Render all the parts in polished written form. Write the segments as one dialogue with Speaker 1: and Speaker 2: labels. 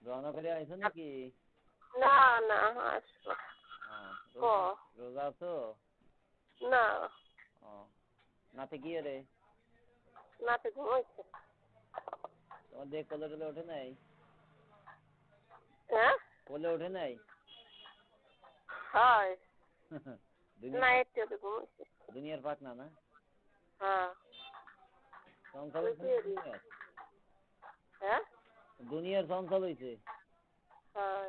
Speaker 1: রওনা করে আইছো নাকি?
Speaker 2: না না আসবো।
Speaker 1: রোজা আছো?
Speaker 2: না।
Speaker 1: নাতে কি রে?
Speaker 2: নাতে ঘুমাইছে।
Speaker 1: তোমার দেখ কোলে টোলে ওঠে নাই?
Speaker 2: হ্যাঁ
Speaker 1: কোলে ওঠে নাই?
Speaker 2: হয় না, একটু ঘুমাইছে।
Speaker 1: দুনিয়ার পাক না না?
Speaker 2: হ্যাঁ
Speaker 1: চঞ্চল
Speaker 2: হ্যাঁ
Speaker 1: দুনিয়ার চঞ্চল হয়েছে।
Speaker 2: হ্যাঁ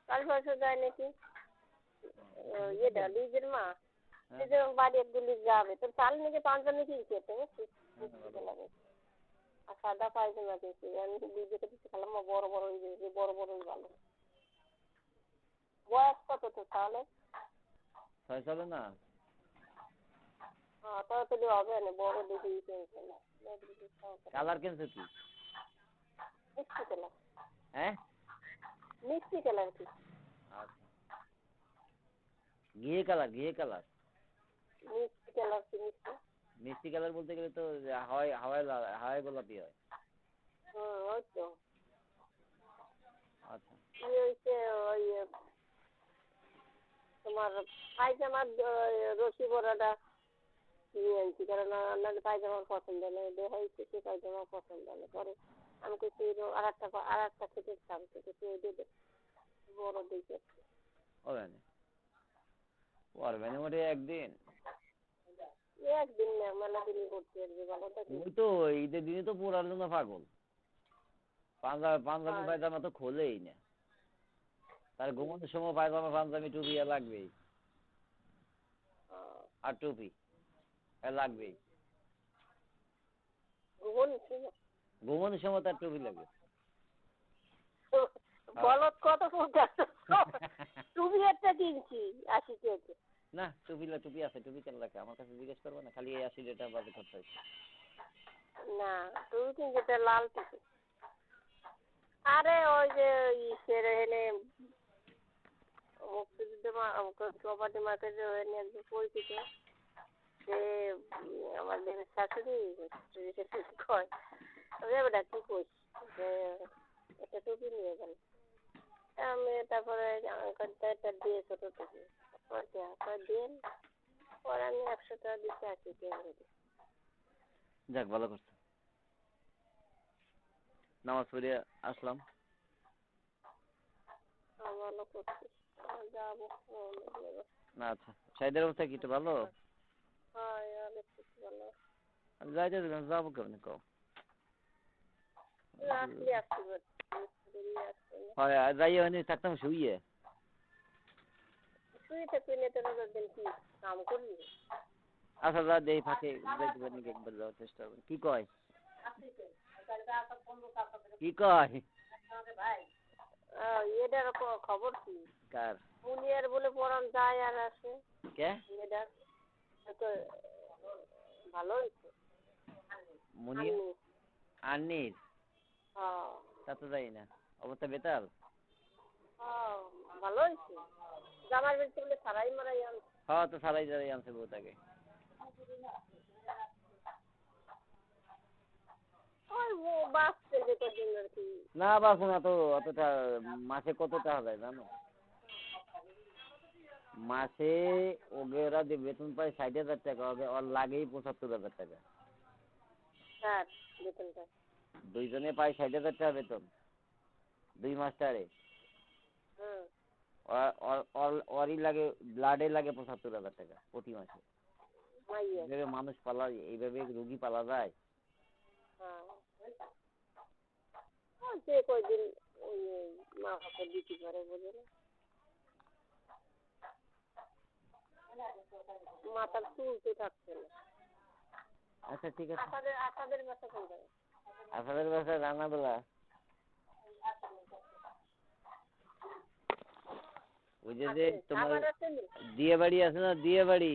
Speaker 2: কাল পরশু যায় নাকি লিজের মা বাড়ি একদিন যাবে তো চাল নাকি পাঁচজনে কিনছে আর সাদা পায়জামা কিনছি আমি লিজেকে দিচ্ছি খালাম বড় বড় বড় বড়ই ভালো। বয়স কত তো তাহলে?
Speaker 1: 6 সালে না?
Speaker 2: হ্যাঁ তাড়াতাড়ি হবে না, বড় দেখে কিনছে না।
Speaker 1: কালার কিনছে তুই?
Speaker 2: মিষ্টি কালার।
Speaker 1: হ্যাঁ
Speaker 2: মিষ্টি কালার কি?
Speaker 1: আচ্ছা ঘিয়ে কালার মিষ্টি
Speaker 2: কালার কি মিষ্টি?
Speaker 1: মিষ্টি কালার বলতে গেলে তো হাওয়াই গোলাপি হয়।
Speaker 2: ওই তো।
Speaker 1: আচ্ছা
Speaker 2: ওই তোমার পায়জামার রশি বড়াটা নিয়ে আনছি, কারণ আপনাদের পায়জামার পছন্দ নেই, দেখাইছে সে পায়জামা পছন্দ নেই। পরে আমি কিছু আর একটা খেতে চান কিছু দেবে বড় দেখে
Speaker 1: একদিন
Speaker 2: না মেলা দিনই করতে আসবে ভালোটা।
Speaker 1: তুই তো ঈদের দিনে তো পড়ার জন্য পাগল। পাঞ্জাবি পায়জামা তো খোলেই না, তার ঘুমানোর সময় পায়জামা পাঞ্জাবি টুপি লাগবেই, আর টুপি লাগবেই। ঘুমানোর সময় তার টুপি লাগবে।
Speaker 2: বলত কত টুপি একটা কিনছি 80 টাকা।
Speaker 1: না টুপি আছে, টুপি কেন লাগে আমার কাছে জিজ্ঞেস করবো না, খালি 80 টাকা বাজে খরচ হয়েছে। না
Speaker 2: টুপি কিনছি লাল টুপি। আরে ওই যে ইসের এনে প্রপার্টি মার্কেটে একজন পরিচিত, সে আমাদের শাশুড়ি কয় বেটা কি কইস একটা টুপি নিয়ে গেল। আমি তারপরে একটা দিয়ে ছোট টুপি দিন পরে আমি 100 টাকা দিতে 80 টাকা দিই।
Speaker 1: যাক ভালো করছো। নামাজ পড়ে আসলাম।
Speaker 2: ভালো করছি যাবো।
Speaker 1: আচ্ছা সাইদের অবস্থা কি একটু ভালো?
Speaker 2: হ্যাঁ ভালো।
Speaker 1: যাইতে যাবো কেমন কও? হ্যাঁ যাই হয়নি, থাকতাম শুইয়ে। আচ্ছা যা দেই ফাঁকে যাইতে পারি নাকি একবার যাওয়ার চেষ্টা করি। কি কয়?
Speaker 2: এটার খবর কি?
Speaker 1: কার?
Speaker 2: মুনিয়ার বলে পড়ান যায় আর আসে।
Speaker 1: কে?
Speaker 2: এটার ভালো হয়েছে।
Speaker 1: মুনিয়া আনিস? তা তো যাই না, অবস্থা বেতাল।
Speaker 2: ভালো হয়েছে। জামার বেশি বলে সারাই মারাই আনছে।
Speaker 1: হ্যাঁ তো সারাই যারাই আনছে বউটাকে। না বাঁচো না তো, অতটা মাসে কত টাকা যায় জানো? মাসে ওরা যে বেতন পায় 60,000 টাকা, ওর লাগেই 75,000 টাকা। দুইজনে পায় 60,000 টাকা বেতন 2 মাস টারে। ওরই লাগে ব্লাডে লাগে 75,000 টাকা প্রতি মাসে। এইভাবে মানুষ পালা, এইভাবে রুগী পালা যায়?
Speaker 2: যে কয়দিন মা বাবা দিতে পারে বোঝে না। মাথার চুলতে থাকছে না।
Speaker 1: আচ্ছা ঠিক আছে।
Speaker 2: আসাদের বাসা কোন জায়গায়?
Speaker 1: আসাদের বাসা রান্নাবেলা। ওই যে তোমার দিয়ে বাড়ি আছে না, দিয়ে বাড়ি?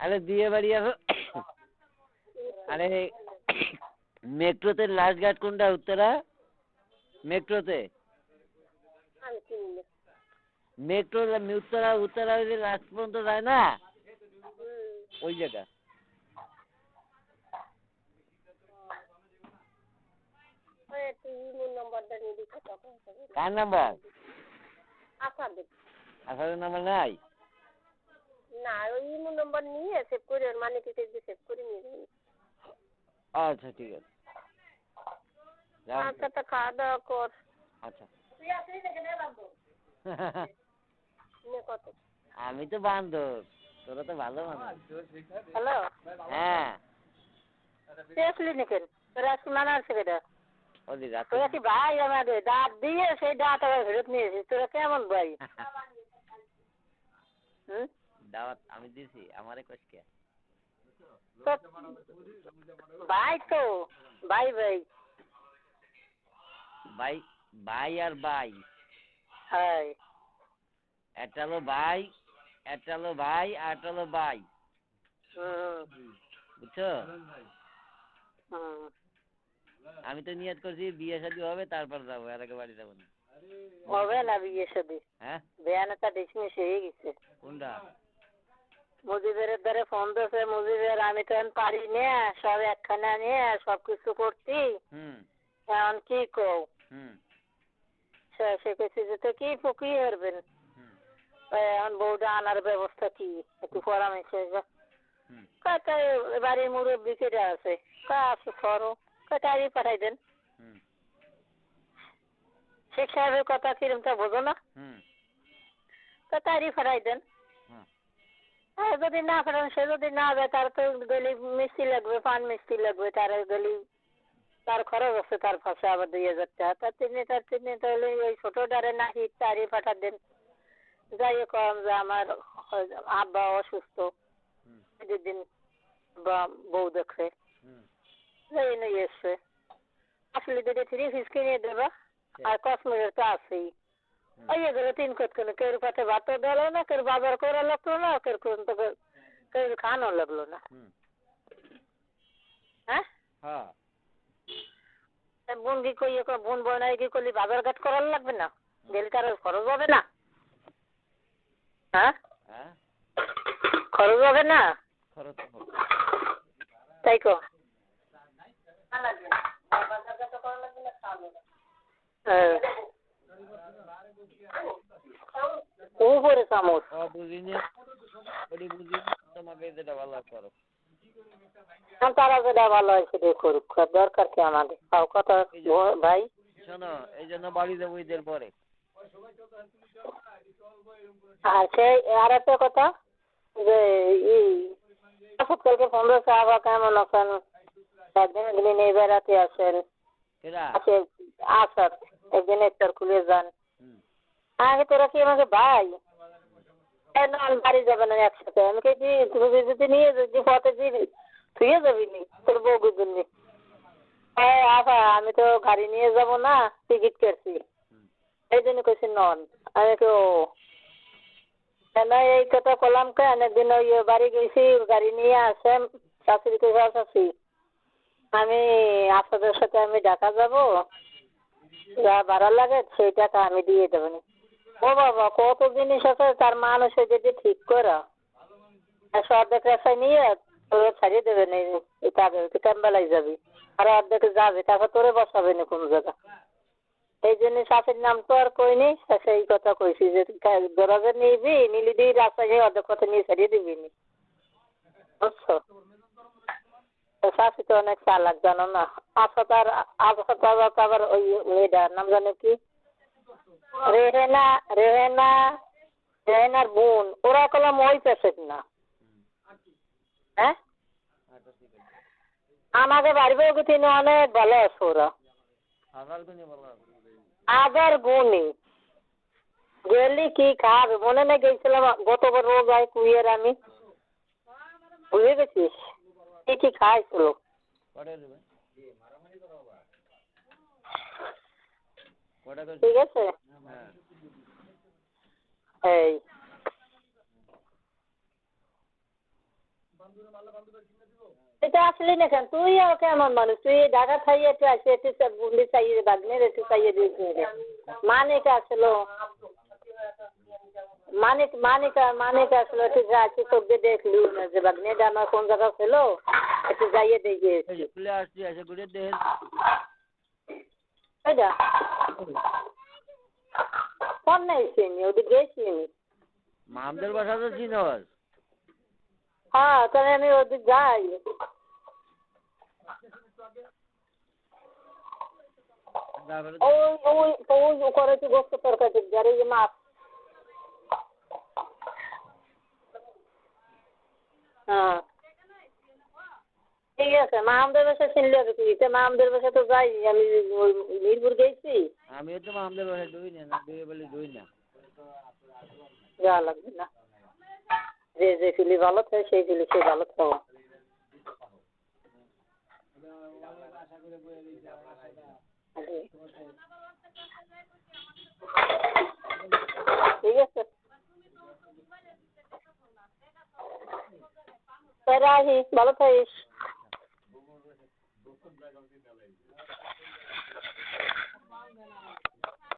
Speaker 1: আরে দিয়ে বাড়ি আছে, আরে মেট্রোতে লাস্ট ঘাট কোনটা? উত্তরা মেট্রোতে। মেট্রো উত্তরা লাস্ট পর্যন্ত যায় না, ওই জায়গা।
Speaker 2: একটু ইমোর নম্বরটা নিয়ে দিতে তখন
Speaker 1: কার নাম্বার?
Speaker 2: আসাদের।
Speaker 1: আসাদের নাম্বার নাই?
Speaker 2: না ওই ইমোর নম্বর নিয়ে সেভ করে মানে কি সেভ করে নিয়ে যাবেন।
Speaker 1: আচ্ছা ঠিক আছে।
Speaker 2: আচ্ছা তা খাওয়া দাওয়া কর।
Speaker 1: আচ্ছা।
Speaker 2: তুই আসলি না কেন বান্ধব? কত?
Speaker 1: আমি তো বান্ধব, তোরা তো ভালো মানুষ।
Speaker 2: হ্যালো
Speaker 1: হ্যাঁ
Speaker 2: তুই আসলি না কেন? তোরা আসলি মানা আছে কেটা?
Speaker 1: ওদি রাতে
Speaker 2: তোরা কি ভাই আমাদের দাঁত দিয়ে সেই দাঁত আবার ফেরত নিয়েছিস, তোরা কেমন ভাই? হুম
Speaker 1: দাওয়াত আমি দিছি, আমারে কইছে
Speaker 2: ভাই তো ভাই ভাই
Speaker 1: ভাই ভাই আর ভাই,
Speaker 2: হাই
Speaker 1: একটা হলো ভাই, একটা হলো ভাই, আর একটা হলো ভাই, বুঝছো? আমি তো নিয়ত করছি বিয়ে শাদী হবে তারপর যাবো, এর আগে বাড়ি যাবো না।
Speaker 2: হবে না বিয়ে শাদী?
Speaker 1: হ্যাঁ
Speaker 2: বেয়ানাটা ডিসমিস হয়ে গেছে।
Speaker 1: কোনটা?
Speaker 2: মুজিবের দ্বারে ফোন দিয়েছে, মুজিবের আমি তো এখন পারি না সব একখানা নিয়ে সব কিছু করছি, এখন কি কও? সে কেছে যে তো কি কি করবেন, এখন বউটা আনার ব্যবস্থা কি একটু পরামর্শ বাড়ির মুরব্বী কেটে আছে কাজ করো তাড়ি পাঠাই দেন। শেখ সাহেবের কথা কিরম তা বোঝো না, তাড়ি পাঠাই দেন। যদি না পাঠান, সে যদি না যায় তার তো গেলি মিষ্টি লাগবে, পান মিষ্টি লাগবে, তার গেলি তার খরচ আছে, তার ফাঁসে আবার 2000 টাকা, তার তিনি তাহলে ওই ছোট ডারে নাকি তাড়ি পাঠা দেন। যাই কম যে আমার আব্বা অসুস্থ, দিন বউ দেখে যাই নিয়ে এসছে, আসলে যদি 3 পিস কিনে দেবা আর কসমেটিক তো আছেই, ওই গেলে 3 কোট কিনে কেউ পাতে ভাতও দিল না, কেউ বাজার করা লাগলো না, কেউ খানো লাগলো না। হ্যাঁ বোন কি কই বোন বোনাই কি করলি বাজার ঘাট করার লাগবে না, গেলে তার খরচ হবে না? হ্যাঁ খরচ হবে না? তাই কো উপরে চামচ তারা যেটা ভালো হয় সেটাই করুক, দরকার কি আমাদের কথা ভাই।
Speaker 1: শোনো এই জন্য বাড়ি যাবো ঈদের পরে।
Speaker 2: আর সেই আর একটা কথা যে কালকে 15 আবার কেমন আছেন, একদিন একদিন এই বেড়াতে আসেন, আচ্ছা একদিন একটা খুলে যান। আগে তোরা কি আমাকে ভাই বাড়ি যাবে না একসাথে? আমি কি যদি নিয়ে যদি পথে দিবি থুয়ে যাবি নি তোর বউগুর জন্য? আচ্ছা আমি তো গাড়ি নিয়ে যাব না, টিকিট কেটছি এই জন্য কেছি নন। আমি তো এই কথা করলাম কেন, একদিন ওই বাড়ি গেছি গাড়ি নিয়ে আসেন শাশুড়িকে শাশুড়ি, আমি আপনাদের সাথে আমি ঢাকা যাবো, যা ভাড়া লাগে সেই টাকা আমি দিয়ে দেবেন। ও বাবা কত জিনিস আছে তার মানুষ যদি ঠিক করা অর্ধেক রাস্তায় নিয়ে তোরে ছাড়িয়ে দেবে না, তুই কেমবেলায় যাবি আর অর্ধেকে যাবে তারপর তোরে বসাবে না কোন জায়গা। এই জন্য শাশুড়ির নাম তো আর কইনি, সেই কথা কইছি যে দরজা নিবি নিলি দিয়ে রাস্তায় গিয়ে অর্ধেক কথা নিয়ে ছাড়িয়ে দিবি নি, বুঝছো? শাশি তো অনেক চালাক জানো না। আবার ওই মেয়েটার নাম জানো কি, রেহেনার বোন, ওরা কলাম ওই পেশেন্ট না। হ্যাঁ আমাকে বাড়ির তিনি অনেক ভালো আছে, ওরা আবার গুণী গেলি কি খাবে মনে নেই, গেছিলাম গতবার রোজ আয় কুইয়ের আমি, বুঝে গেছিস কি কি খাইছিল? ঠিক আছে এই এটা আসলি না কেন? তুইও কেমন মানুষ, তুই ঢাকা খাইয়ে একটু আসে একটু বুন্দি চাইয়ে বাগনের একটু চাইয়ে দিয়েছি মানিক আসলো, মানিক আসলো একটু যাচ্ছি তোকে দেখলি না যে বাগনেটা আমার কোন জায়গা ছিল একটু যাইয়ে দেখে এটা কোন নাই চিনি ওদিকে গেছি আমি
Speaker 1: মামদের বাসা তো চিনস
Speaker 2: হ্যাঁ তাহলে আমি ওদিক যাই ওই ওই ওই করে তো গোস্ত তরকারি যারে যে মাছ হ্যাঁ ঠিক আছে মামদের বাসা চিনলে হবে কি মামদের বাসা তো যাই আমি মিরপুর গেছি
Speaker 1: আমিও তো মামদের বাসা ডুই না ডুয়ে বলে ডুই না
Speaker 2: যাওয়া লাগবে না যে যে ফিলি ভালো থাকে সেই ফিলি সে ভালো থাকো ঠিক আছে তাই রাখি ভালো থাকিস